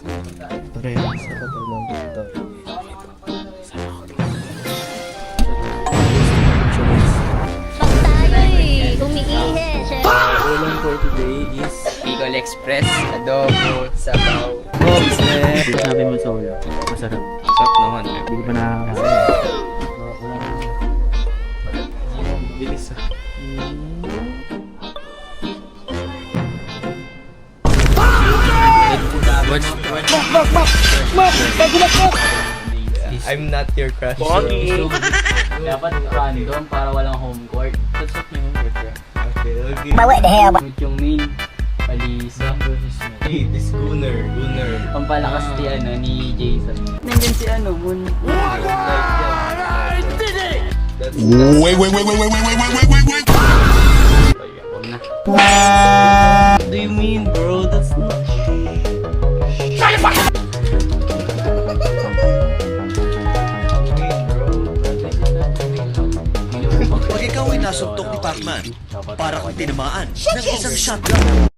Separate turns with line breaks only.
Parehas sa kapal ng doktor.
Pag tayo'y umiihi, syempre.
Ulam for today is
Bicol Express, adobo, sabaw.
sabi mo sa ulam. Masarap.
Sarap naman.
Hindi ko pa nakakakain.
Bilis ah. I'm not your crush.
Dapat random para walang home court. Tutok niyo yung bro.
Okay.
What the hell?
Yung main, Palisa.
Hey, this Gunner.
Ang palakas ni Jason. Nandun si Moon.
That's
Wait.
Huwag na.
What do you mean, bro? That's not...
Pag ikaw ay nasuntok ni Pacman, para kung tinamaan ng isang shotgun.